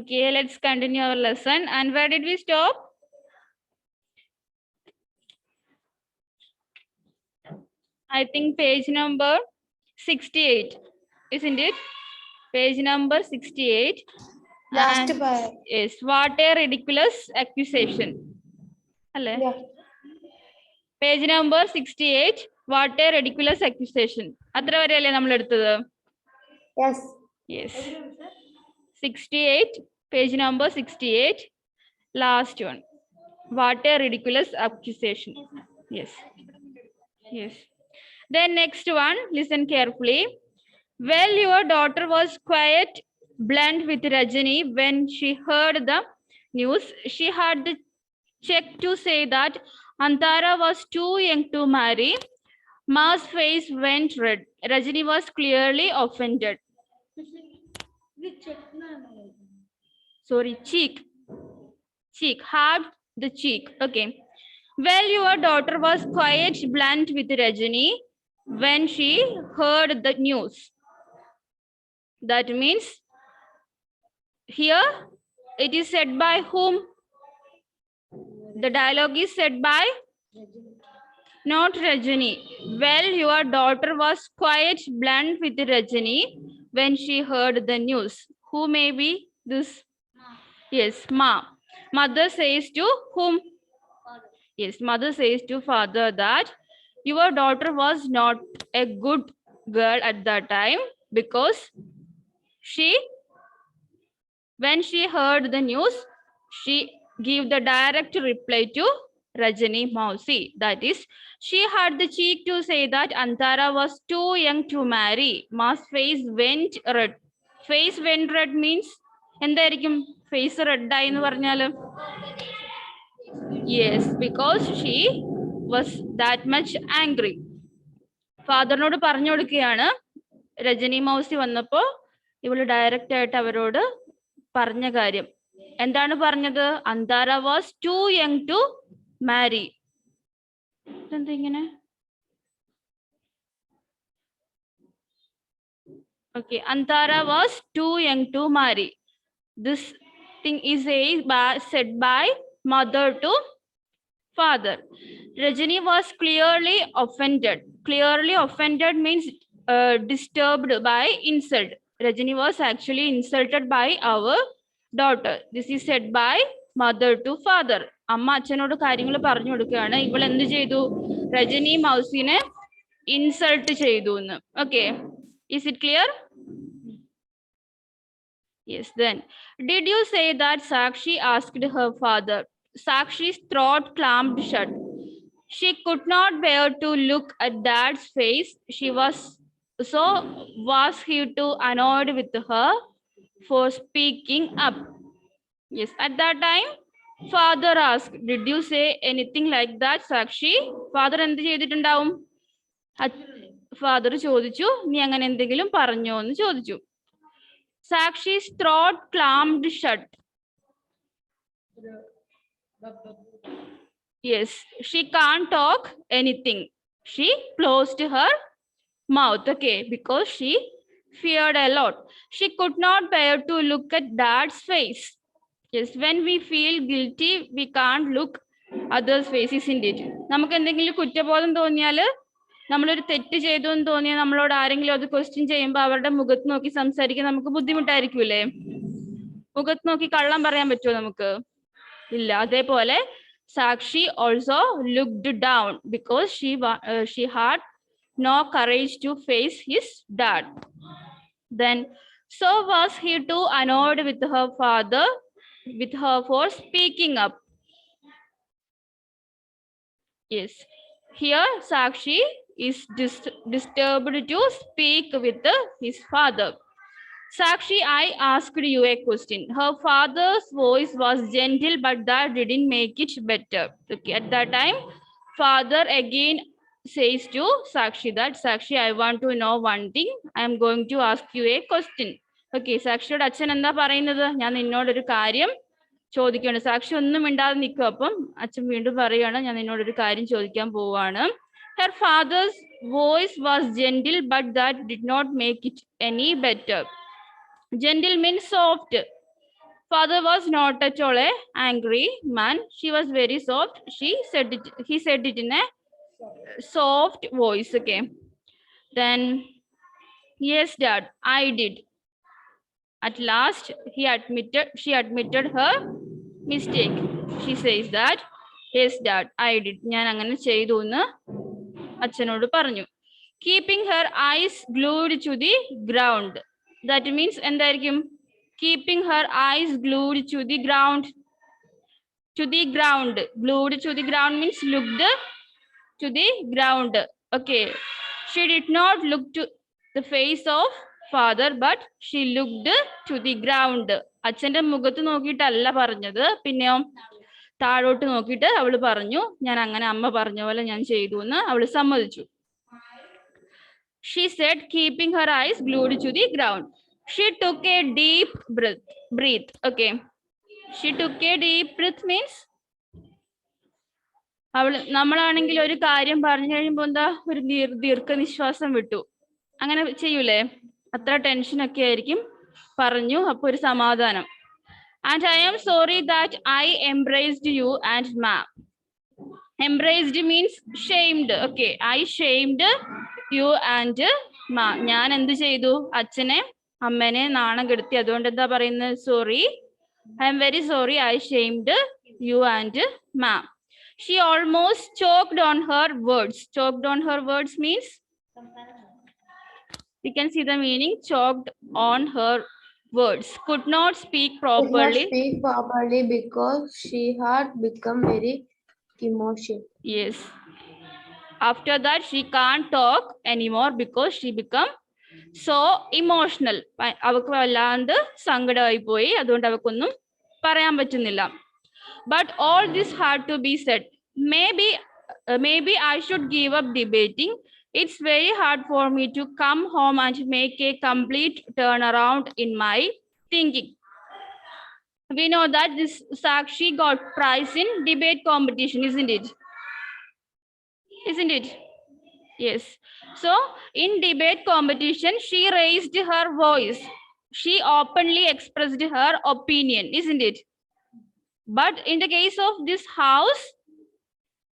Okay, let's continue our lesson. And where did we stop? I think page number 68, isn't it? Page number 68. Last And part. yes, what a ridiculous accusation. Hello. Yeah. Page number 68. What a ridiculous accusation. Atra vareyalle nammal eduthadu. Yes. Yes. 68. Page number 68. Last one. What a ridiculous accusation. Yes. Yes. Then next one, listen carefully. Well, your daughter was quite blunt with Rajani when she heard the news. She had the check to say that Antara was too young to marry. Ma's face went red. Rajani was clearly offended. Sorry, cheek. Cheek, hard the cheek. Okay. Well, your daughter was quite blunt with Rajani when she heard the news. That means here it is said by whom? The dialogue is said by not Rajani. Well, your daughter was quite blunt with Rajani when she heard the news. Who may be this? Yes, Ma. Mother says to whom? Yes, mother says to father that your daughter was not a good girl at that time because when she heard the news, she gave the direct reply to Rajani Mausi. That is, she had the cheek to say that Antara was too young to marry. Ma's face went red. Face went red means എന്തായിരിക്കും face red ആയി എന്ന് പറഞ്ഞാല് yes because she was that much angry. ഫാദറിനോട് പറഞ്ഞു കൊടുക്കുകയാണ് രജനി മൗസി വന്നപ്പോ ഇവള് direct ആയിട്ട് അവരോട് പറഞ്ഞ കാര്യം എന്താണ് പറഞ്ഞത്? Antara was too young to marry. എന്താ ഇങ്ങനെ? Okay, Antara was too young to marry. This thing is said by mother to father. Rajani was clearly offended. Clearly offended means disturbed by insult. Rajani was actually insulted by our daughter. This is said by mother to father. അമ്മ അച്ഛനോട് കാര്യങ്ങൾ പറഞ്ഞു കൊടുക്കുകയാണ്. ഇവൾ എന്ത് ചെയ്തു? Rajani മൗസിനെ insult ചെയ്തു എന്ന്. Okay, is it clear? Yes, then. Did you say that Sakshi asked her father? Sakshi's throat clamped shut. She could not bear to look at Dad's face. Was he too annoyed with her for speaking up? Yes, at that time, father asked, did you say anything like that, Sakshi? Father എന്ത് ചെയ്തിട്ടുണ്ടാവും? Father ചോദിച്ചു, നീ അങ്ങനെ എന്തെങ്കിലും പറഞ്ഞോ എന്ന് ചോദിച്ചു. Sakshi's throat clamped shut. Yes, she can't talk anything. She closed her mouth, okay, because she feared a lot. She could not bear to look at Dad's face. Yes, when we feel guilty, we can't look others' face, isn't it? നമുക്ക് എന്തെങ്കിലും കുറ്റബോധം തോന്നിയാൽ നമ്മളൊരു തെറ്റ് ചെയ്തു എന്ന് തോന്നിയാൽ നമ്മളോട് ആരെങ്കിലും അത് ക്വസ്റ്റ്യൻ ചെയ്യുമ്പോൾ അവരുടെ മുഖത്ത് നോക്കി സംസാരിക്കാൻ നമുക്ക് ബുദ്ധിമുട്ടായിരിക്കൂലേ? മുഖത്ത് നോക്കി കള്ളം പറയാൻ പറ്റുമോ നമുക്ക്? ഇല്ല. അതേപോലെ Sakshi also looked down because she had no courage to face his dad. Then, so was he too annoyed with her father, with her for speaking up. Yes, here Sakshi is disturbed to speak with his father. Sakshi, I asked you a question. Her father's voice was gentle, but that didn't make it better. Okay, at that time, father again says to Sakshi that, Sakshi, I want to know one thing. I am going to ask you a question. Okay, സാക്ഷിയോട് അച്ഛൻ എന്താ പറയുന്നത്? ഞാൻ നിന്നോടൊരു കാര്യം ചോദിക്കുകയാണ്. സാക്ഷി ഒന്നും മിണ്ടാതെ നിൽക്കും. അപ്പം അച്ഛൻ വീണ്ടും പറയുകയാണ്, ഞാൻ നിന്നോടൊരു കാര്യം ചോദിക്കാൻ പോവാണ്. Her father's voice was gentle, but that did not make it any better. Gentle means soft. Father was not at all a angry man. She was very soft. He said it in a soft voice. Okay. Then, yes, Dad, I did. At last, she admitted her mistake. She says that, yes, Dad, I did. ഞാൻ അങ്ങനെ ചെയ്തു എന്ന് അച്ഛനോട് പറഞ്ഞു. Keeping her eyes glued to the ground. That means എന്തായിരിക്കും? Keeping her eyes glued to the ground. To the ground. Glued to the ground means looked to the ground. Okay. She did not look to the face of father, but she looked to the ground. അച്ഛന്റെ മുഖത്ത് നോക്കിയിട്ടല്ല പറഞ്ഞത്, പിന്നെയോ താഴോട്ട് നോക്കിയിട്ട് അവള് പറഞ്ഞു, ഞാൻ അങ്ങനെ അമ്മ പറഞ്ഞ പോലെ ഞാൻ ചെയ്തു എന്ന് അവള് സമ്മതിച്ചു. She said, keeping her eyes glued to the ground. She took a deep breath. Okay. She took a deep breath means നമ്മളാണെങ്കിൽ ഒരു കാര്യം പറഞ്ഞു കഴിയുമ്പോ എന്താ ഒരു ദീർഘനിശ്വാസം വിട്ടു, അങ്ങനെ ചെയ്യൂലേ? അത്ര ടെൻഷനൊക്കെ ആയിരിക്കും. പറഞ്ഞു, അപ്പൊ ഒരു സമാധാനം. And I am sorry that I embraced you and ma'am. Embraced means shamed. Okay, I shamed you and ma'am. ഞാൻ എന്ത് ചെയ്തു? അച്ഛനെ അമ്മനെ നാണം കെടുത്തി. അതുകൊണ്ട് എന്താ പറയുന്നത്? Sorry, I am very sorry, I shamed you and ma'am. She almost choked on her words. Choked on her words means, we can see the meaning. Choked on her words. Could not speak properly. Could not speak properly because she had become very emotional. Yes. After that, she can't talk anymore because she become so emotional. അവൾക്ക് വല്ലാണ്ട് സങ്കടമായി പോയി, അതുകൊണ്ട് അവൾക്കൊന്നും പറയാൻ പറ്റുന്നില്ല. But all this had to be said. Maybe I should give up debating. It's very hard for me to come home and make a complete turnaround in my thinking. We know that this Sakshi got prize in debate competition, isn't it? Isn't it? Yes. So in debate competition, she raised her voice. She openly expressed her opinion, isn't it? But in the case of this house,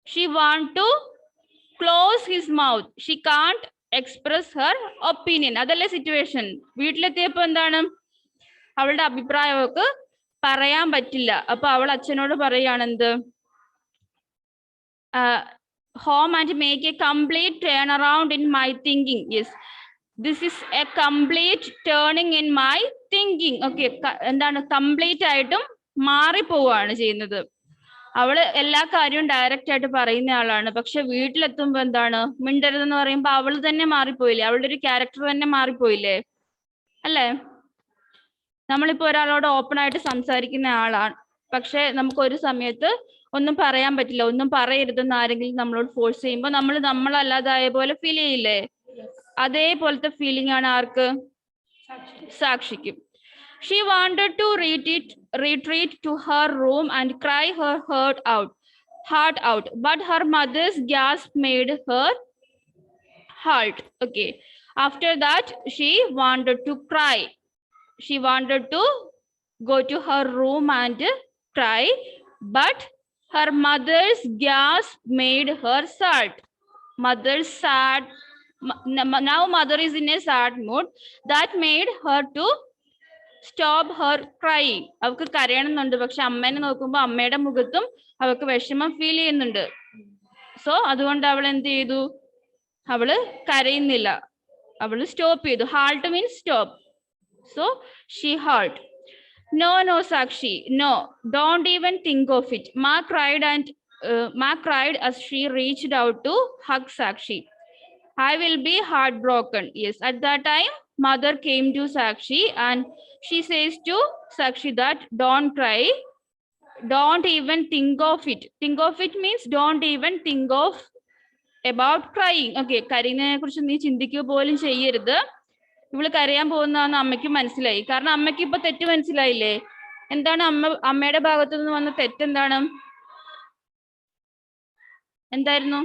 she want to close his mouth. She can't express her opinion. അതല്ലേ situation. വീട്ടിലെത്തിയപ്പോ എന്താണ്? അവളുടെ അഭിപ്രായമൊക്കെ പറയാൻ പറ്റില്ല. അപ്പൊ അവൾ അച്ഛനോട് പറയാണെന്ത്? Home and make a complete turnaround in my thinking. Yes, this is a complete turning in my thinking. Okay, എന്താണ്? Complete ആയിട്ടും മാറിപ്പോവാണ് ചെയ്യുന്നത്. അവള് എല്ലാ കാര്യവും ഡയറക്റ്റ് ആയിട്ട് പറയുന്ന ആളാണ്. പക്ഷെ വീട്ടിലെത്തുമ്പോ എന്താണ്? മിണ്ടരുതെന്ന് പറയുമ്പോ അവള് തന്നെ മാറിപ്പോയില്ലേ? അവളുടെ ഒരു ക്യാരക്ടർ തന്നെ മാറിപ്പോയില്ലേ? അല്ലേ? നമ്മളിപ്പോ ഒരാളോട് ഓപ്പൺ ആയിട്ട് സംസാരിക്കുന്ന ആളാണ്, പക്ഷെ നമുക്ക് ഒരു സമയത്ത് ഒന്നും പറയാൻ പറ്റില്ല. ഒന്നും പറയരുതെന്ന് ആരെങ്കിലും നമ്മളോട് ഫോഴ്സ് ചെയ്യുമ്പോൾ നമ്മൾ നമ്മളല്ലാതായ പോലെ ഫീൽ ചെയ്യില്ലേ? അതേപോലത്തെ ഫീലിംഗ് ആണ് ആർക്ക്? സാക്ഷിക്കും. She wanted to retreat to her room and cry her heart out, but her mother's gasp made her halt. Okay. After that, she wanted to cry. She wanted to go to her room and cry, but her mother's gasp made her sad. Mother's sad. Now mother is in a sad mood. That made her to stop her crying. അവൾക്ക് കരയണമെന്നുണ്ട്, പക്ഷെ അമ്മേനെ നോക്കുമ്പോൾ അമ്മയുടെ മുഖത്തും അവൾക്ക് വിഷമം feel ചെയ്യുന്നുണ്ട്. So അതുകൊണ്ട് അവൾ എന്ത് ചെയ്തു? അവള് കരയുന്നില്ല, അവള് സ്റ്റോപ്പ് ചെയ്തു. Halt means stop. So she halt. No, Sakshi, no, don't even think of it. Ma cried as she reached out to hug Sakshi. I will be heartbroken. Yes, at that time, mother came to Sakshi and she says to Sakshi that don't cry, don't even think of it. Think of it means don't even think of about crying. Okay, കരയുന്നതിനെ കുറിച്ച് നീ ചിന്തിക്കുക പോലും ചെയ്യരുത്. ഇവള് കരയാൻ പോകുന്നതാണെന്ന് അമ്മയ്ക്ക് മനസ്സിലായി. കാരണം അമ്മയ്ക്ക് ഇപ്പൊ തെറ്റ് മനസ്സിലായില്ലേ? എന്താണ് അമ്മയുടെ ഭാഗത്തു നിന്ന് വന്ന തെറ്റെന്താണ്? എന്തായിരുന്നു?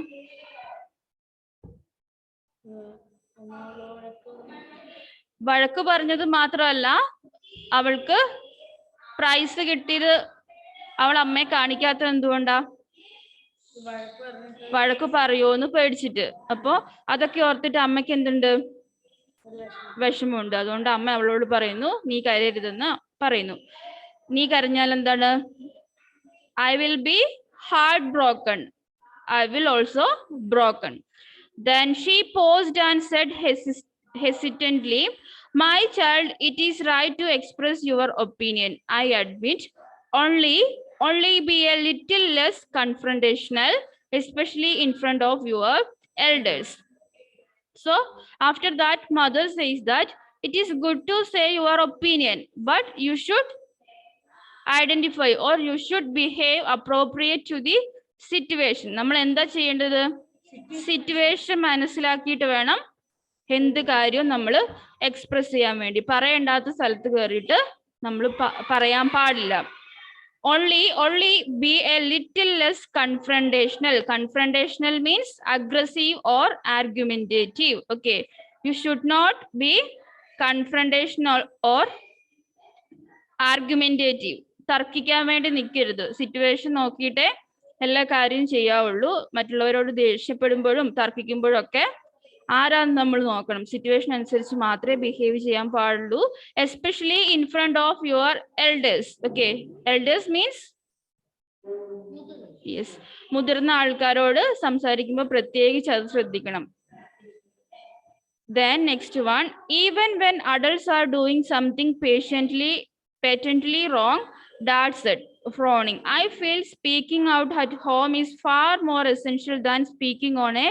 വഴക്ക് പറഞ്ഞത് മാത്രമല്ല, അവൾക്ക് പ്രൈസ് കിട്ടിയത് അവൾ അമ്മയെ കാണിക്കാത്തത് എന്തുകൊണ്ടാ? വഴക്ക് പറയുമോന്ന് പേടിച്ചിട്ട്. അപ്പൊ അതൊക്കെ ഓർത്തിട്ട് അമ്മയ്ക്ക് എന്തുണ്ട്? വിഷമമുണ്ട്. അതുകൊണ്ട് അമ്മ അവളോട് പറയുന്നു നീ കരയരുതെന്ന് പറയുന്നു. നീ കരഞ്ഞാൽ എന്താണ്? I will be heartbroken. I will also broken. Then she paused and said hesitantly, my child, it is right to express your opinion. I admit, only be a little less confrontational, especially in front of your elders. So after that, mother says that it is good to say your opinion, but you should identify or you should behave appropriate to the situation. നമ്മൾ എന്താ ചെയ്യേണ്ടത്? Situation മനസ്സിലാക്കിയിട്ട് വേണം എന്ത് കാര്യവും നമ്മൾ express ചെയ്യാൻ വേണ്ടി. പറയേണ്ടാത്ത സ്ഥലത്ത് കയറിയിട്ട് നമ്മൾ പറയാൻ പാടില്ല. Only be a little less confrontational. Confrontational means aggressive or argumentative. Okay, you should not be confrontational or argumentative. തർക്കിക്കാൻ വേണ്ടി നിൽക്കരുത്. സിറ്റുവേഷൻ നോക്കിയിട്ടേ എല്ലാ കാര്യവും ചെയ്യാവുള്ളൂ. മറ്റുള്ളവരോട് ദേഷ്യപ്പെടുമ്പോഴും തർക്കിക്കുമ്പോഴും ഒക്കെ ആരാന്ന് നമ്മൾ നോക്കണം. സിറ്റുവേഷൻ അനുസരിച്ച് മാത്രമേ ബിഹേവ് ചെയ്യാൻ പാടുള്ളൂ. Especially in front of your elders. Okay, elders means yes, മുതിർന്ന ആൾക്കാരോട് സംസാരിക്കുമ്പോൾ പ്രത്യേകിച്ച് അത് ശ്രദ്ധിക്കണം. Then next one, even when adults are doing something patently wrong, that's it, frowning. I feel speaking out at home is far more essential than speaking on a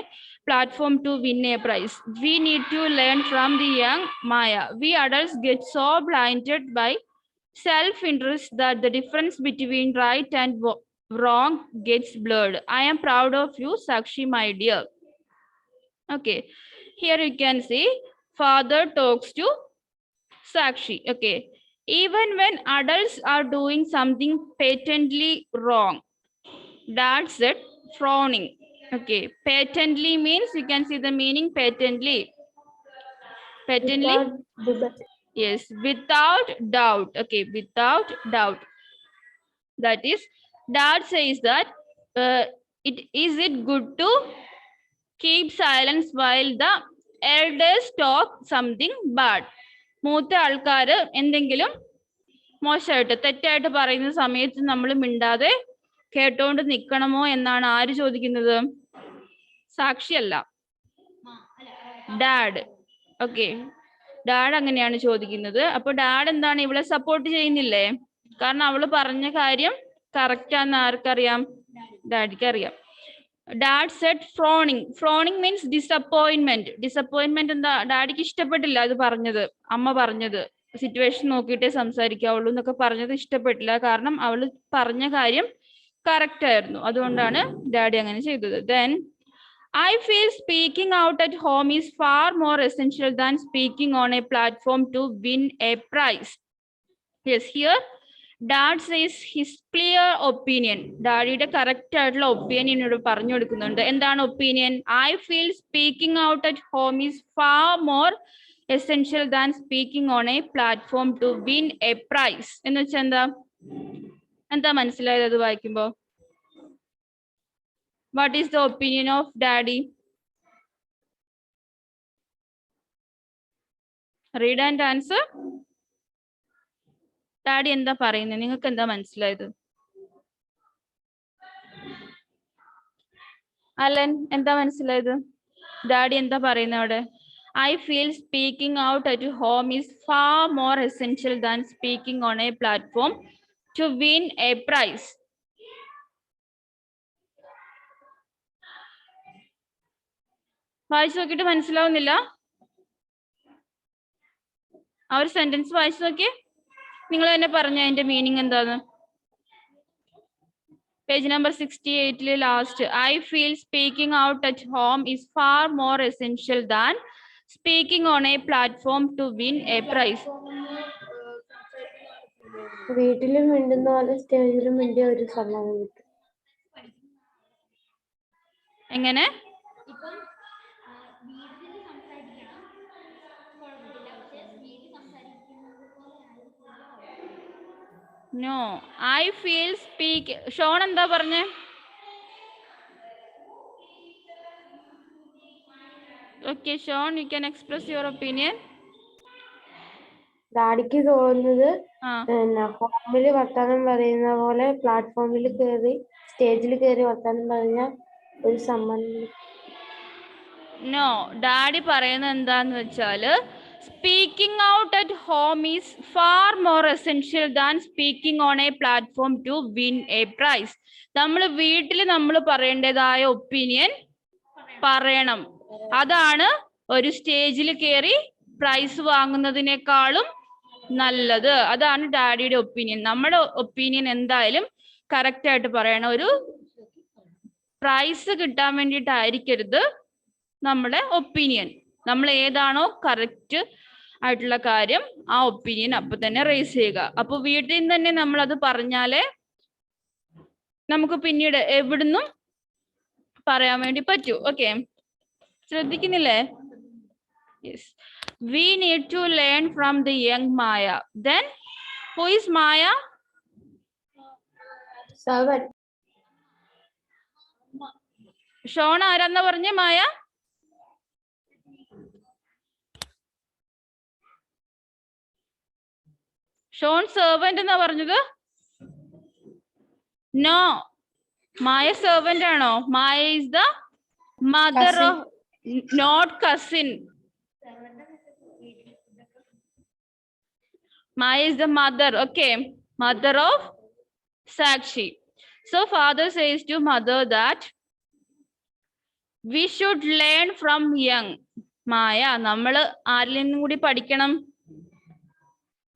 platform to win a prize. We need to learn from the young Maya. We adults get so blinded by self-interest that the difference between right and wrong gets blurred. I am proud of you, Sakshi, my dear. Okay, here you can see father talks to Sakshi. Okay, even when adults are doing something patently wrong, that's it, frowning. Okay, patently means you can see the meaning. Patently, yes, without doubt. Okay, without doubt. That is, dad says that is it good to keep silence while the elders talk something bad. മൂത്ത ആൾക്കാര് എന്തെങ്കിലും മോശമായിട്ട് തെറ്റായിട്ട് പറയുന്ന സമയത്ത് നമ്മൾ മിണ്ടാതെ കേട്ടോണ്ട് നിൽക്കണമോ എന്നാണ് ആര് ചോദിക്കുന്നത്? സാക്ഷിയല്ല, ഡാഡ്. ഓക്കെ, ഡാഡ് അങ്ങനെയാണ് ചോദിക്കുന്നത്. അപ്പൊ ഡാഡ് എന്താണ്, ഇവളെ സപ്പോർട്ട് ചെയ്യുന്നില്ലേ? കാരണം അവള് പറഞ്ഞ കാര്യം കറക്റ്റ് ആണെന്ന് ആർക്കറിയാം? ഡാഡിക്ക് അറിയാം. Dad said frowning. Frowning means disappointment. Disappointment എന്താ? ഡാഡിക്ക് ഇഷ്ടപ്പെട്ടില്ല അത് പറഞ്ഞത്, അമ്മ പറഞ്ഞത്. സിറ്റുവേഷൻ നോക്കിയിട്ടേ സംസാരിക്കാവുള്ളൂ എന്നൊക്കെ പറഞ്ഞത് ഇഷ്ടപ്പെട്ടില്ല. കാരണം അവള് പറഞ്ഞ കാര്യം കറക്റ്റ് ആയിരുന്നു. അതുകൊണ്ടാണ് ഡാഡി അങ്ങനെ ചെയ്തത്. Then I feel speaking out at home is far more essential than speaking on a platform to win a prize. Yes, here dad says his clear opinion. ഡാഡിയുടെ കറക്റ്റ് ആയിട്ടുള്ള ഒപ്പീനിയൻ ഇവിടെ പറഞ്ഞു കൊടുക്കുന്നുണ്ട്. എന്താണ് opinion? I feel speaking out at home is far more essential than speaking on a platform to win a prize. എന്ന് വെച്ചാൽ എന്താ മനസ്സിലായത് അത് വായിക്കുമ്പോ? What is the opinion of daddy? Read and answer. Daddy എന്താ പറയുന്നത്? നിങ്ങൾക്ക് എന്താ മനസ്സിലായത്? അലൻ എന്താ മനസ്സിലായത്? ഡാഡി എന്താ പറയുന്നത് അവിടെ? I feel speaking out at home is far more essential than speaking on a platform to win a prize. വായിച്ചു നോക്കിയിട്ട് മനസ്സിലാവുന്നില്ല? ആ ഒരു സെന്റൻസ് വായിച്ചു നോക്കിയേ. നിങ്ങൾ തന്നെ പറഞ്ഞ അതിന്റെ മീനിങ് എന്താന്ന്? Page number 68 last. I feel speaking out at home is far more essential than speaking on a platform to win a prize. വീട്ടിലും മിണ്ടുന്ന പോലെ സ്റ്റേജിലും മിണ്ടിയ ഒരു സമ്മാനം കിട്ടും. എങ്ങനെ? No, I feel speak. Shaun എന്താ പറഞ്ഞേ? Okay Shaun, you can express your opinion. ഡാഡിക്ക് തോന്നുന്നത് ആ, ഹോമില് വർത്താനം പറയുന്ന പോലെ പ്ലാറ്റ്ഫോമിൽ കയറി സ്റ്റേജിൽ കയറി വർത്താനം പറഞ്ഞ ഒരു സമ്മാനം. നോ, ഡാഡി പറയുന്നത് എന്താന്ന് വെച്ചാല് speaking out at home is far more essential than speaking on a platform to win a prize. നമ്മൾ വീട്ടിൽ നമ്മൾ പറയേണ്ടതായ ഒപ്പീനിയൻ പറയണം. അതാണ് ഒരു സ്റ്റേജിൽ കയറി പ്രൈസ് വാങ്ങുന്നതിനേക്കാളും നല്ലത്. അതാണ് ഡാഡിയുടെ ഒപ്പീനിയൻ. നമ്മുടെ ഒപ്പീനിയൻ എന്തായാലും കറക്റ്റ് ആയിട്ട് പറയണം. ഒരു പ്രൈസ് കിട്ടാൻ വേണ്ടിയിട്ടായിരിക്കരുത് നമ്മുടെ ഒപ്പീനിയൻ. നമ്മൾ ഏതാണോ കറക്റ്റ് ആയിട്ടുള്ള കാര്യം ആ ഒപ്പീനിയൻ അപ്പൊ തന്നെ റേസ് ചെയ്യുക. അപ്പൊ വീട്ടിൽ നിന്ന് തന്നെ നമ്മൾ അത് പറഞ്ഞാലേ നമുക്ക് പിന്നീട് എവിടുന്നും പറയാൻ വേണ്ടി പറ്റൂ. ഓക്കെ, ശ്രദ്ധിക്കുന്നില്ലേ? Yes, we need to learn from the young Maya. Then who is Maya? Seven. Shaun ആരാന്നാ പറഞ്ഞേ? മായ? ഷോൺ സെർവന്റ് എന്നാ പറഞ്ഞത്? നോ, മായ സെർവന്റ് ആണോ? Maya is the mother of, not cousin. Maya is the mother, okay, mother of Sakshi. So father says to mother that we should learn from young. Maya, നമ്മൾ ആരിൽ നിന്നും കൂടി പഠിക്കണം?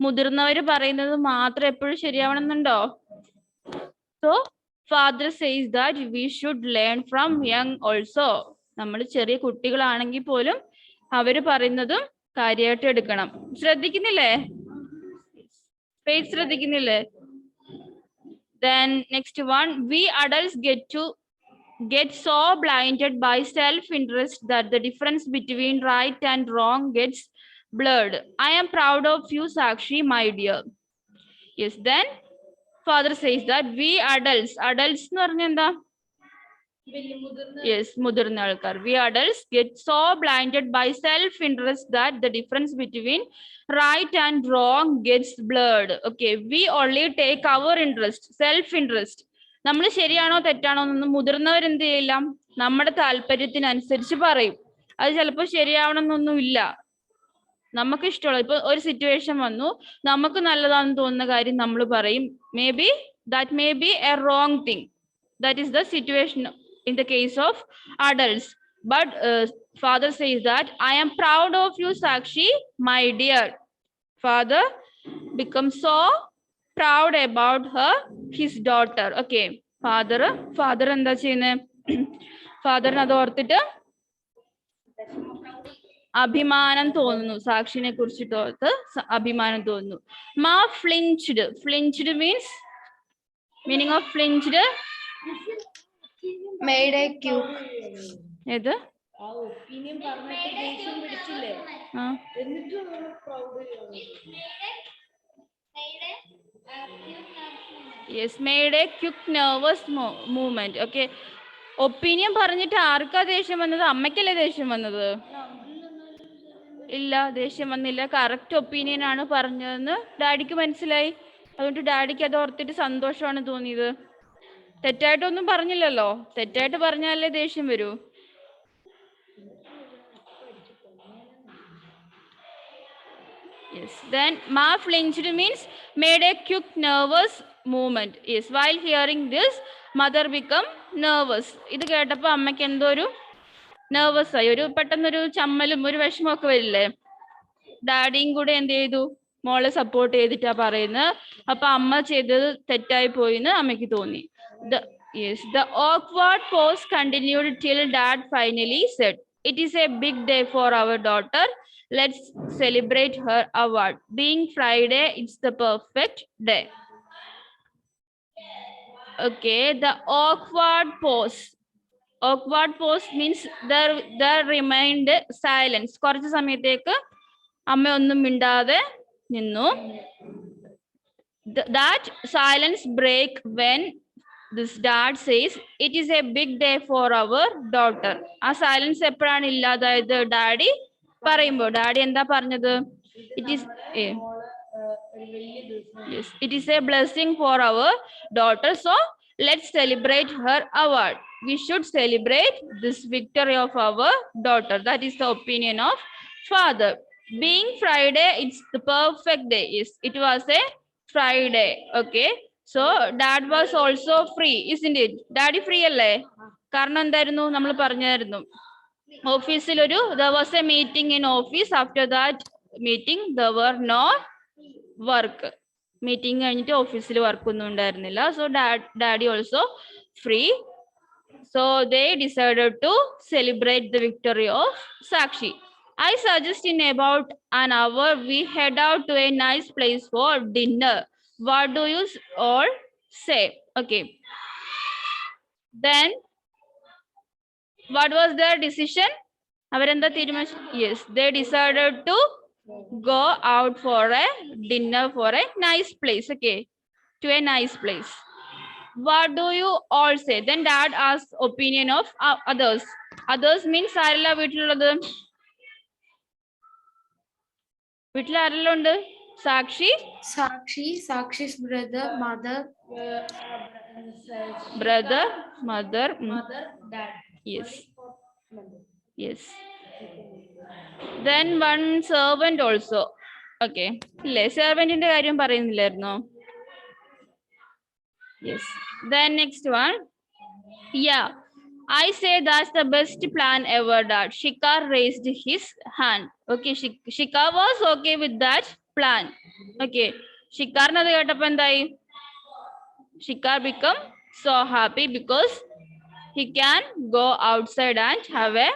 മുതിർന്നവര് പറയുന്നത് മാത്രം എപ്പോഴും ശരിയാവണമെന്നുണ്ടോ? So father says that we should learn from young also. നമ്മൾ ചെറിയ കുട്ടികളാണെങ്കിൽ പോലും അവര് പറയുന്നതും കാര്യമായിട്ട് എടുക്കണം. ശ്രദ്ധിക്കുന്നില്ലേ? ശ്രദ്ധിക്കുന്നില്ലേ? Then next one, we adults get so blinded by self-interest that the difference between right and wrong gets blurred. I am proud of you, Sakshi, my dear. Yes, then father says that we adults എന്ന് പറഞ്ഞാൽ എന്താ? Yes, മുതിർന്ന ആൾക്കാർ. We adults get so blinded by self-interest that the difference between right and wrong gets blurred. Okay, we only take our interest, self-interest. നമ്മൾ ശരിയാണോ തെറ്റാണോ എന്നൊന്നും മുതിർന്നവർ എന്ത് ചെയ്യില്ല, നമ്മുടെ താല്പര്യത്തിനനുസരിച്ച് പറയും. അത് ചിലപ്പോൾ ശരിയാവണമെന്നൊന്നും ഇല്ല. നമുക്ക് ഇഷ്ടമുള്ള, ഇപ്പൊ ഒരു സിറ്റുവേഷൻ വന്നു, നമുക്ക് നല്ലതാണെന്ന് തോന്നുന്ന കാര്യം നമ്മൾ പറയും. that may be a wrong thing. That is the situation in the case of adults. But father says that I am proud of you, Sakshi, my dear. Father becomes so proud about his daughter. Okay, father എന്താ ചെയ്യുന്നത്? ഫാദറിന് അത് ഓർത്തിട്ട് അഭിമാനം തോന്നുന്നു. സാക്ഷിനെ കുറിച്ചിട്ട് ഓർത്ത് അഭിമാനം തോന്നുന്നു. Ma flinched. Flinched means, meaning of flinched, made a cute. ഏത്? Yes, made a quick nervous movement. Okay, opinion പറഞ്ഞിട്ട് ആർക്കാ ദേഷ്യം വന്നത്? അമ്മയ്ക്കല്ലേ ദേഷ്യം വന്നത്? ഇല്ല, ദേഷ്യം വന്നില്ല. കറക്റ്റ് ഒപ്പീനിയൻ ആണ് പറഞ്ഞതെന്ന് ഡാഡിക്ക് മനസ്സിലായി. അതുകൊണ്ട് ഡാഡിക്ക് അത് ഓർത്തിട്ട് സന്തോഷമാണ് തോന്നിയത്. തെറ്റായിട്ടൊന്നും പറഞ്ഞില്ലല്ലോ. തെറ്റായിട്ട് പറഞ്ഞാലേ ദേഷ്യം വരൂ. Yes, then Ma flinched means made a quick nervous movement. Yes, while hearing this, mother become nervous. ഇത് കേട്ടപ്പോൾ അമ്മയ്ക്ക് എന്തോ ഒരു നെർവസ് ആയി, ഒരു പെട്ടെന്നൊരു ചമ്മലും ഒരു വിഷമമൊക്കെ വരില്ലേ? ഡാഡിയും കൂടെ എന്ത് ചെയ്തു? മോളെ സപ്പോർട്ട് ചെയ്തിട്ടാ പറയുന്നത്. അപ്പൊ അമ്മ ചെയ്തത് തെറ്റായി പോയിന്ന് അമ്മയ്ക്ക് തോന്നി. The awkward pause continued till dad finally said, "It is a big day for our daughter. Let's celebrate her award. Being Friday, it's the perfect day." Okay, the awkward pause. Awkward pause means there remained silence. കുറച്ച് സമയത്തേക്ക് അമ്മ ഒന്നും മിണ്ടാതെ നിന്നു. That silence break when this dad says it is a big day for our daughter. ആ silence എപ്പോഴാണ് ഇല്ലാതായത്? Daddy പറയുമ്പോ. Daddy എന്താ പറഞ്ഞത്? It is a yes, it is a blessing for our daughter. So let's celebrate her award. We should celebrate this victory of our daughter. That is the opinion of father. Being Friday, it's the perfect day. Yes, it was a Friday. Okay. So dad was also free, isn't it? Daddy free അല്ലേ? കാരണം എന്തായിരുന്നു? നമ്മൾ പറഞ്ഞായിരുന്നു. ഓഫീസിൽ ഒരു there was a meeting in office. After that meeting there were no work. Meeting കഴിഞ്ഞിട്ട് ഓഫീസിൽ work ഒന്നും ഉണ്ടായിരുന്നില്ല. So daddy also free. So they decided to celebrate the victory of Sakshi. I suggest in about an hour we head out to a nice place for dinner. What do you all say? Okay. Then what was their decision? അവരെന്താ തീരുമാനിച്ചു? Yes, they decided to go out for a dinner for a nice place. Okay, to a nice place. What do you all say? Then dad asks opinion of others. Others means ആരല്ല വീട്ടിലുള്ളത്? വീട്ടിൽ ആരെല്ലാം ഉണ്ട്? സാക്ഷി, Sakshi's brother, mother, mother, dad. yes, yes. Then one servant also. Okay, ഇല്ലേ? സെർവന്റിന്റെ കാര്യം പറയുന്നില്ലായിരുന്നോ? Yes. Then next one. Yeah, I say that's the best plan ever, Dad. Shikar raised his hand. Okay, Shikar was okay with that plan. Okay, Shikarnadu kettappo endai? Shikar become so happy because he can go outside and have a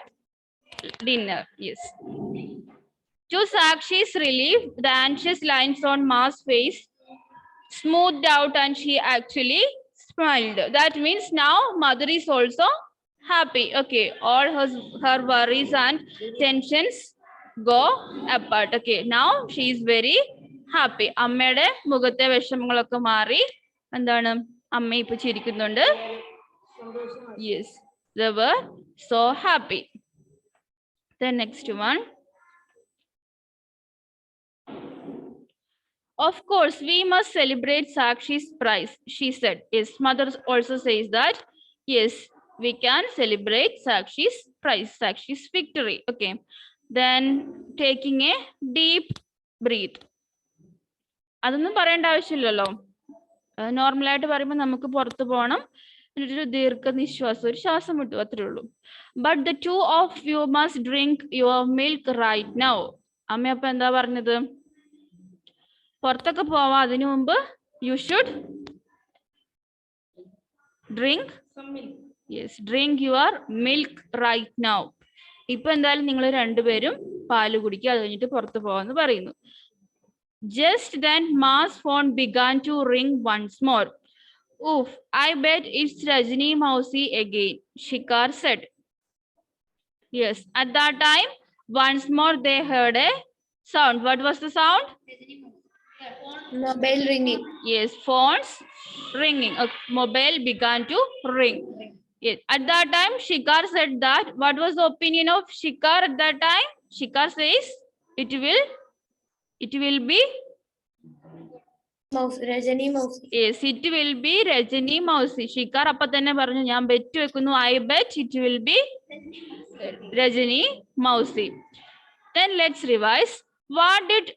dinner. Yes. To Sakshi's relief, the anxious lines on Ma's face smoothed out and she actually smiled. That means now mother is also happy. Okay, all her worries and tensions go apart. Okay, now she is very happy. അമ്മയുടെ മുഖത്തെ വിഷമങ്ങളൊക്കെ മാറി. എന്താണ്? അമ്മ ഇപ്പൊ ചിരിക്കുന്നുണ്ട്. Yes, they were so happy. The next one. Of course, we must celebrate Sakshi's prize, she said. Yes, mother also says that, yes, we can celebrate Sakshi's prize, Sakshi's victory. Okay. Then taking a deep breath. അതൊന്നും പറയേണ്ട ആവശ്യമില്ലല്ലോ. നോർമലായിട്ട് പറയുമ്പോൾ നമുക്ക് പുറത്തു പോകണം, ഒരു ദീർഘനിശ്വാസം, ഒരു ശ്വാസം വിട്ടു, അത്രേ ഉള്ളൂ. But the two of you must drink your milk right now. അമ്മ അപ്പൊ എന്താ പറഞ്ഞത്? പുറത്തൊക്കെ പോവാ അതിനു മുമ്പ് you should drink yes drink your milk right now. ഇപ്പൊ എന്തായാലും നിങ്ങൾ രണ്ടുപേരും പാല് കുടിക്കുക, അത് കഴിഞ്ഞിട്ട് പുറത്തു പോവാന്ന് പറയുന്നു. Just then Ma's phone began to ring once more. Oof, I bet it's Rajini Mausi again, Shikar said. Yes, at that time once more they heard a sound. What was the sound? Mobile ringing. Yes, phones ringing. A mobile began to ring. Yes. At that time, Shikar said that. What was the opinion of Shikar at that time? Shikar says it will be Rajani Mausi. Yes, it will be Rajini Mausi. Shikar appa thanne paranju, ഞാൻ bet വെക്കുന്നു. I bet it will be Rajini Mausi. Then let's revise. What did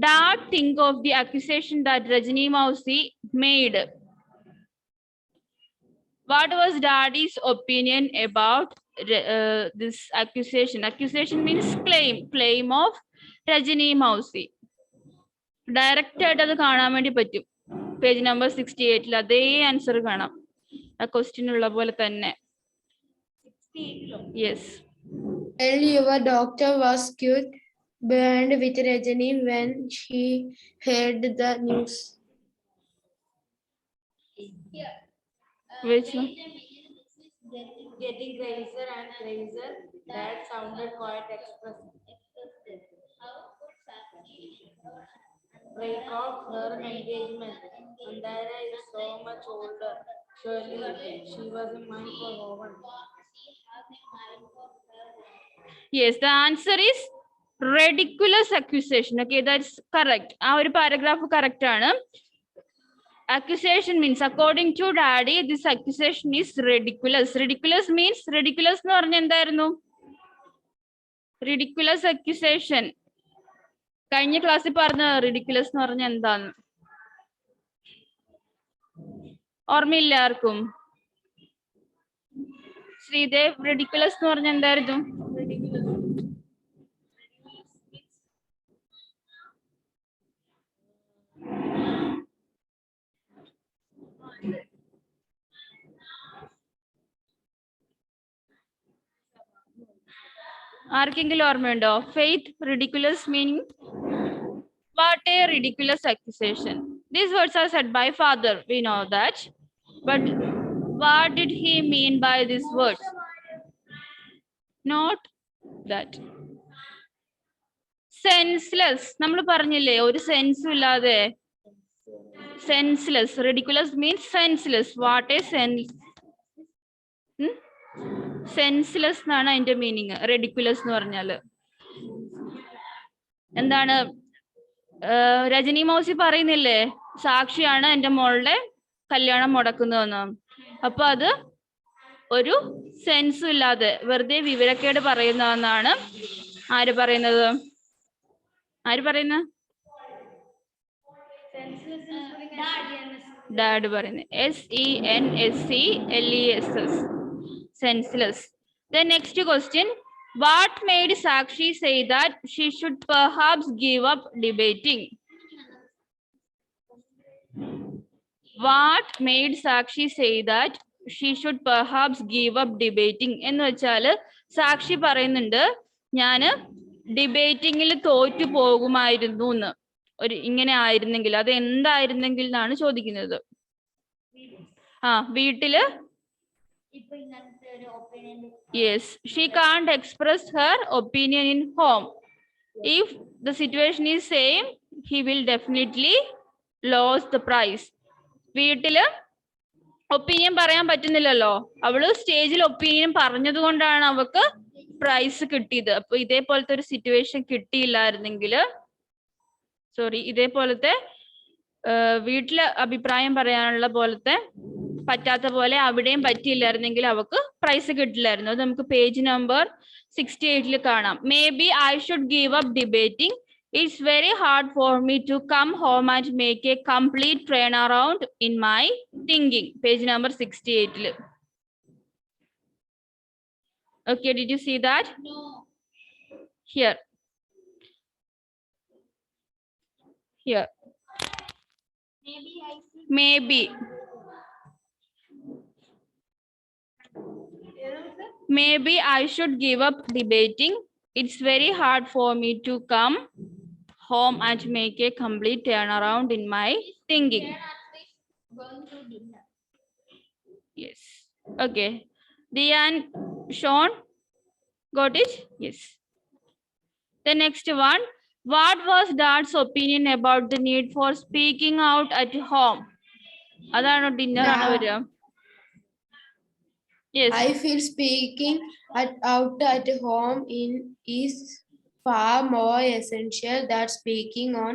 Dad think of the accusation that Rajini Mausi made? What was Daddy's opinion about this accusation? Accusation means claim of Rajini Mausi. Direct ആയിട്ട് അത് കാണാൻ വേണ്ടി പറ്റും. Page number 68 അതേ answer കാണാം, ആ question ഉള്ള പോലെ തന്നെ. Yes. Well, your doctor was cute burned with Rajani when she heard the news. Which one? Getting crazier and crazier. That sounded quite expressive. break off her engagement. Mandara is so much older. Surely she was a mind for Rowan. Yes, the answer is ridiculous accusation. Okay, that's correct. Our paragraph correct ആണ്. Accusation means, according to daddy, this accusation is ridiculous. Ridiculous means, ridiculous എന്ന് പറഞ്ഞാൽ എന്തായിരുന്നു? Ridiculous accusation. കഴിഞ്ഞ ക്ലാസ്സിൽ പറഞ്ഞ ridiculous എന്ന് പറഞ്ഞാൽ എന്താന്ന് ഓർമ്മയില്ല ആർക്കും? ശ്രീദേവ്, ridiculous എന്ന് പറഞ്ഞാൽ എന്തായിരുന്നു? ആർക്കെങ്കിലും ഓർമ്മയുണ്ടോ? Faith, ridiculous meaning? What a ridiculous accusation. These words are said by father, we know that. But what did he mean by these words? Not that. Senseless. നമ്മൾ പറഞ്ഞില്ലേ ഒരു സെൻസും ഇല്ലാതെ. Senseless. Ridiculous means senseless. What a sense. Senseless എന്നാണ് അതിന്റെ meaning. Ridiculous എന്ന് പറഞ്ഞാല് എന്താണ്? രജനി മൗസി പറയുന്നില്ലേ സാക്ഷിയാണ് എന്റെ മോളുടെ കല്യാണം മുടക്കുന്നതെന്ന്. അപ്പൊ അത് ഒരു സെൻസും ഇല്ലാതെ വെറുതെ വിവരക്കേട് പറയുന്നതെന്നാണ് ആര് പറയുന്നത്? ആര് പറയുന്നത്? ഡാഡ് പറയുന്നത്. SENSELESS. Senseless. The next question. What made Sakshi say that she should perhaps give up debating? What made Sakshi say that she should perhaps give up debating? എന്ന് വെച്ചാല് സാക്ഷി പറയുന്നുണ്ട് ഞാന് ഡിബേറ്റിംഗിൽ തോറ്റു പോകുമായിരുന്നു എന്ന്. ഒരു ഇങ്ങനെ ആയിരുന്നെങ്കിൽ അത് എന്തായിരുന്നെങ്കിൽ എന്നാണ് ചോദിക്കുന്നത്. വീട്ടില് yes, she can't express her opinion in home. If the situation is same, he will definitely lose the prize. വീട്ടില് ഒപ്പീനിയൻ പറയാൻ പറ്റുന്നില്ലല്ലോ. അവള് സ്റ്റേജിൽ ഒപ്പീനിയൻ പറഞ്ഞത് കൊണ്ടാണ് അവക്ക് പ്രൈസ് കിട്ടിയത്. അപ്പൊ ഇതേപോലത്തെ ഒരു സിറ്റുവേഷൻ കിട്ടിയില്ലായിരുന്നെങ്കിൽ ഇതേപോലത്തെ വീട്ടില് അഭിപ്രായം പറയാനുള്ള പോലത്തെ പറ്റാത്ത പോലെ അവിടെയും പറ്റിയില്ലായിരുന്നെങ്കിൽ അവക്ക് പ്രൈസ് കിട്ടില്ലായിരുന്നു. അത് നമുക്ക് പേജ് നമ്പർ 68 കാണാം. Maybe I should give up debating. It's very hard for me to come home and make a complete turn around in my thinking. Page number 68. Okay, did you see that? No. Here. Maybe. Maybe I should give up debating. It's very hard for me to come home and make a complete turnaround in my thinking. Yes. Okay. Diane, Sean, got it? Yes. The next one. What was Dad's opinion about the need for speaking out at home? Adano dinner anavara. Yes. I feel speaking out at home is far more essential than speaking on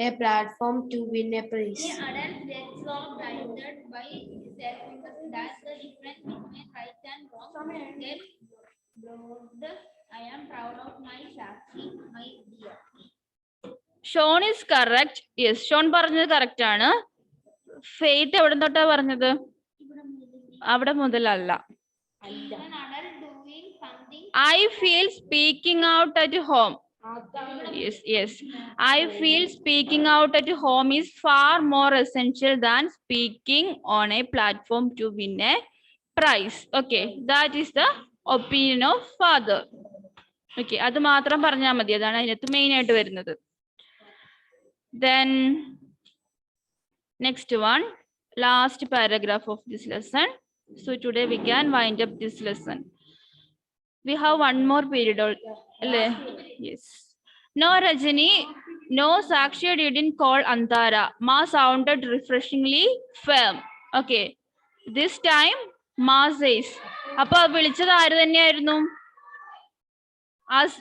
a platform to win a prize. Adults get so blinded by self-interest that the difference between right and wrong gets blurred. I am proud of my Sakshi, my dear. Sean is correct. Yes, Sean പറഞ്ഞത് correct ആണ്. Faith എവിടെ തൊട്ടാ പറഞ്ഞത്? അവിടെ മുതലല്ല. I feel speaking out at home. Yes. I feel speaking out at home is far more essential than speaking on a platform to win a prize. Okay, that is the opinion of father. Okay, അത് മാത്രം പറഞ്ഞാൽ മതി. അതാണ് അതിനകത്ത് main ആയിട്ട് വരുന്നത്. Then next one, last paragraph of this lesson. So today we can wind up this lesson. We have one more period. Yes. No, Rajani, No, Sakshi didn't call Antara. Ma sounded refreshingly firm. Okay. This time, Ma says. അപ്പൊ വിളിച്ചത് ആര് തന്നെയായിരുന്നു? As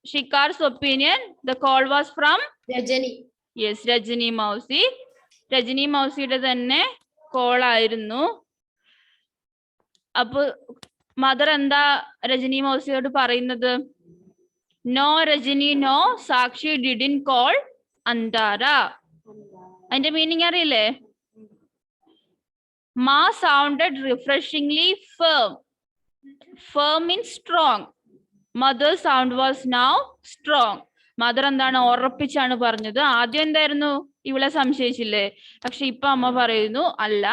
Shikar's opinion, the call was from Rajani. yes, Rajani Mausi. Rajani Mausiയുടെ തന്നെ call ആയിരുന്നു. അപ്പൊ mother എന്താ രജനി മൗസിയോട് പറയുന്നത്? No Rajani no, സാക്ഷി ഡിഡിൻ കോൾ അന്താര. അതിന്റെ മീനിങ് അറിയില്ലേ? Ma sounded refreshingly firm. Firm means strong. Mother's sound was now strong. Mother എന്താണ് ഉറപ്പിച്ചാണ് പറഞ്ഞത്. ആദ്യം എന്തായിരുന്നു? ഇവളെ സംശയിച്ചില്ലേ? പക്ഷെ ഇപ്പൊ അമ്മ പറയുന്നു അല്ല,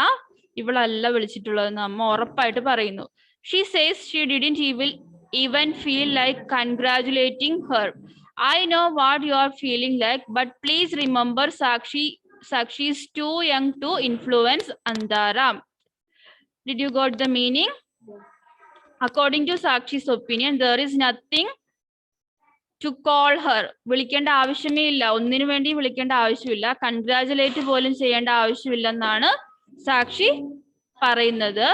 ഇവളല്ല വിളിച്ചിട്ടുള്ളതെന്ന് അമ്മ ഉറപ്പായിട്ട് പറയുന്നു. She says she didn't even feel like congratulating her. I know what you are feeling like, but please remember Sakshi is too young to influence Antara. Did you got the meaning? According to Sakshi's opinion, there is nothing to call her. വിളിക്കേണ്ട ആവശ്യമേ ഇല്ല, ഒന്നിനു വേണ്ടി വിളിക്കേണ്ട ആവശ്യമില്ല, congratulate പോലും ചെയ്യേണ്ട ആവശ്യമില്ലെന്നാണ് സാക്ഷി പറയുന്നത്.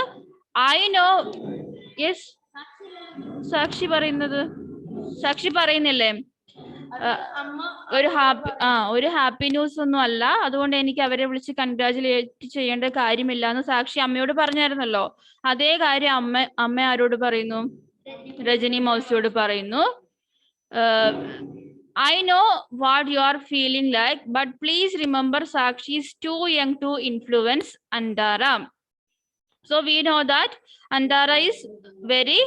I know. Yes, സാക്ഷി പറയുന്നത്. സാക്ഷി പറയുന്നില്ലേ ഒരു ഹാപ്പി ന്യൂസ് ഒന്നും അല്ല, അതുകൊണ്ട് എനിക്ക് അവരെ വിളിച്ച് കൺഗ്രാജുലേറ്റ് ചെയ്യേണ്ട കാര്യമില്ല എന്ന് സാക്ഷി അമ്മയോട് പറഞ്ഞായിരുന്നല്ലോ. അതേ കാര്യം അമ്മ ആരോട് പറയുന്നു? രജനി മൗസിയോട് പറയുന്നു. I know what you are feeling like, but please remember Sakshi is too young to influence Antara. So we know that Antara is very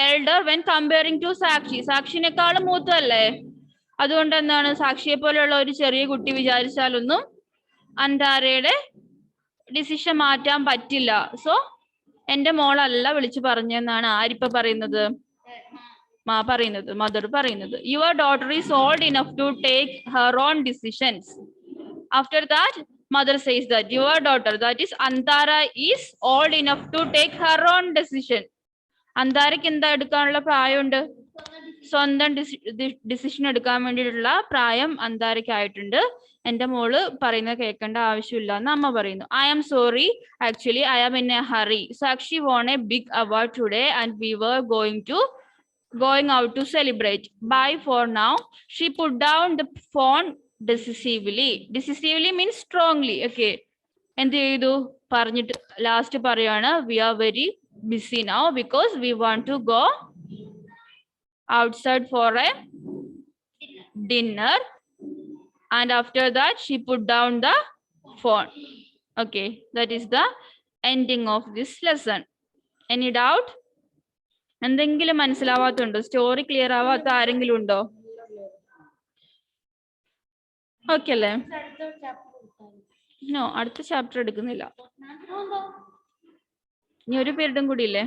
elder when comparing to Sakshi. സാക്ഷിനേക്കാളും മൂത്തല്ലേ? അതുകൊണ്ട് എന്താണ്, സാക്ഷിയെ പോലെയുള്ള ഒരു ചെറിയ കുട്ടി വിചാരിച്ചാലൊന്നും അന്താരയുടെ ഡിസിഷൻ മാറ്റാൻ പറ്റില്ല. സോ എന്റെ മോളല്ല വിളിച്ചു പറഞ്ഞെന്നാണ് ആരിപ്പ പറയുന്നത്? പറയുന്നത്, മദർ പറയുന്നത്. Your daughter is old enough to take her own decisions. After that, mother says that your daughter, that is Antara, is old enough to take her own decision. അന്താരയ്ക്ക് എന്താ എടുക്കാനുള്ള പ്രായമുണ്ട്? സ്വന്തം ഡിസിഷൻ എടുക്കാൻ വേണ്ടിയിട്ടുള്ള പ്രായം അന്താരയ്ക്കായിട്ടുണ്ട്. എന്റെ മോള് പറയുന്നത് കേൾക്കേണ്ട ആവശ്യമില്ല എന്ന് അമ്മ പറയുന്നു. I am sorry, actually I am in a hurry. Sakshi won a big award today and we were going out to celebrate. Bye for now. She put down the phone decisively. Decisively means strongly. Okay. എന്ത് ചെയ്തു? പറഞ്ഞിട്ട് last പറയാണ്, we are very busy now because we want to go outside for a dinner. And after that she put down the phone. Okay, that is the ending of this lesson. Any doubt? എന്തെങ്കിലും മനസ്സിലാവാത്തുണ്ടോ? Story clear ആവാത്ത ആരെങ്കിലും ഉണ്ടോ? Okay അല്ലേ? No, അടുത്ത chapter എടുക്കുന്നില്ല. ഇനി ഒരു പീരീഡും കൂടി ഇല്ലേ?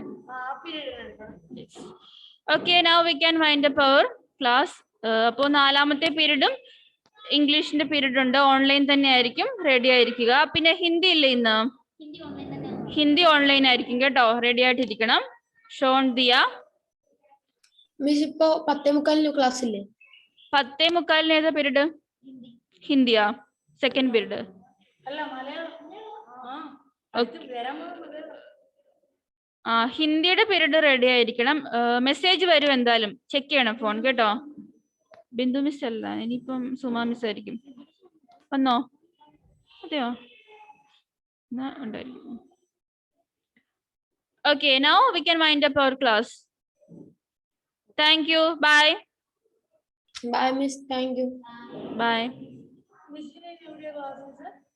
Okay, now we can wind up our class. അപ്പോൾ 4ാമത്തെ പീരീഡും ഇംഗ്ലീഷിന്റെ പീരീഡ് ഉണ്ട്, ഓൺലൈൻ തന്നെ ആയിരിക്കും, റെഡി ആയിരിക്കുക. പിന്നെ ഹിന്ദി ഇല്ലേ ഇന്ന്? ഹിന്ദി ഓൺലൈൻ ആയിരിക്കും കേട്ടോ, റെഡി ആയിട്ടിരിക്കണം. ഷോൺ ദിയ മിസ്, ഇപ്പോ 10:45 ക്ലാസ് ഇല്ലേ? 10:45 ഏതാ പീരീഡ്? ഹിന്ദിയാ, സെക്കൻഡ് പീരീഡ്. ഹിന്ദിയുടെ പീരീഡ് റെഡി ആയിരിക്കണം. മെസ്സേജ് വരും, എന്തായാലും ചെക്ക് ചെയ്യണം ഫോൺ കേട്ടോ. ബിന്ദു മിസ് അല്ല, ഇനിയിപ്പം സുമ മിസ് ആയിരിക്കും. വന്നോ? അതെയോ? ഉണ്ടായിരിക്കും. Okay, now we can wind up our class. Thank you. Bye. Bye, miss. Thank you. Bye. Miss, video class is